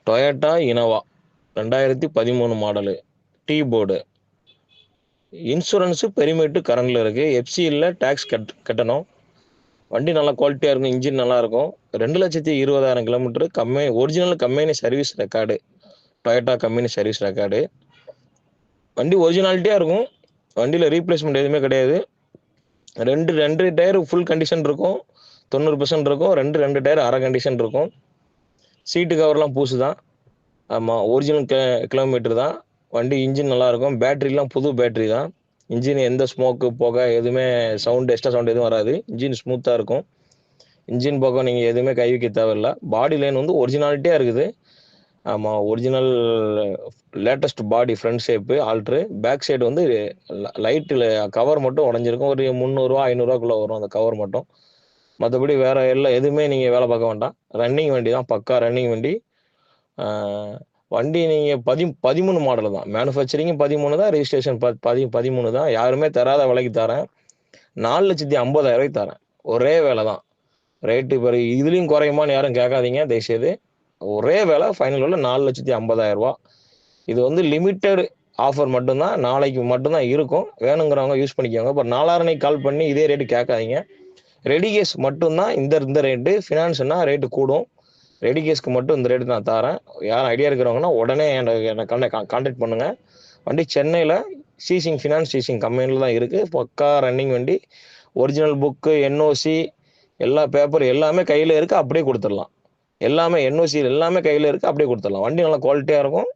Toyota Innova 2013 model. T board. Insurance permit கரண்ட்ல இருக்கு. FC இல்ல. டாக்ஸ் கட்டணும். வண்டி நல்லா குவாலிட்டியா இருக்கும். இன்ஜின் நல்லா இருக்கும். 2,20,000 kilometre original company service record. Toyota company service record. வண்டி ஒரிஜினாலிட்டியா இருக்கும். வண்டியில ரீப்ளேஸ்மெண்ட் எதுவுமே கிடையாது. 2 டயர் ஃபுல் கண்டிஷன் இருக்கும். 90% இருக்கும். 2 டயர் அரை கண்டிஷன் இருக்கும். சீட்டு கவர்லாம் புதுசு தான். ஆமா. ஒரிஜினல் கிலோமீட்டர் தான். வண்டி இன்ஜின் நல்லா இருக்கும். பேட்டரிலாம் புது பேட்டரி தான். இன்ஜின் எந்த ஸ்மோக்கு, புகை எதுவுமே சவுண்ட் எக்ஸ்ட்ரா சவுண்ட் எதுவும் வராது. இன்ஜின் ஸ்மூத்தா இருக்கும். இன்ஜின் பக்கம் நீங்க எதுவுமே கை வைக்க தேவையில்ல. பாடி லைன் வந்து ஒரிஜினாலிட்டியா இருக்குது. ஆமா. Original latest body front shape alter. Back side வந்து லைட்ல கவர் மட்டும் உடைஞ்சிருக்கும். ஒரு ரூ. 300 ரூ. 500க்குள்ள வரும் அந்த கவர் மட்டும். மத்தபடி வேற எதுவுமே நீங்க வேலை பார்க்க வேண்டாம். ரன்னிங் வண்டி தான். பக்கா ரன்னிங் வண்டி. ஆ வண்டி நீங்க 13 மாடல் தான். மேனுஃபேக்சரிங் 13 தான். ரெஜிஸ்ட்ரேஷன் 13 தான். யாருமே தராத விலைக்கு தரேன். 4,50,000 தரேன். ஒரே வேலை தான். ரேட்டு இதுலயும் குறையுமான்னு யாரும் கேட்காதீங்க தயவுசெய்து. ஒரே வேலை ஃபைனல் விலை 4,50,000. இது வந்து லிமிட்டெட் ஆஃபர் மட்டும்தான். நாளைக்கு மட்டும்தான் இருக்கும். வேணுங்கிறவங்க யூஸ் பண்ணிக்கோங்க. இப்போ 4,500 கால் பண்ணி இதே ரேட்டு கேட்காதீங்க. ரெடி கேஸ் மட்டும்தான் இந்த ரேட்டு. ஃபினான்ஸ்னா ரேட்டு கூடும். ரெடி கேஸ்க்கு மட்டும் இந்த ரேட்டு நான் தரேன். யாரும் ஐடியா இருக்கிறவங்கன்னா உடனே என்னை கான்டாக்ட் பண்ணுங்க. வண்டி சென்னையில் ஃபினான்ஸ் சீசிங் கம்பெனியில் தான் இருக்குது. பக்கா ரன்னிங் வண்டி. ஒரிஜினல் புக்கு, என்ஓசி எல்லா பேப்பர் எல்லாமே கையில் இருக்குது. அப்படியே கொடுத்துடலாம். எல்லாமே என்ஓசி எல்லாமே கையில் இருக்குது. அப்படியே கொடுத்துடலாம். வண்டி நல்லா குவாலிட்டியாக இருக்கும்.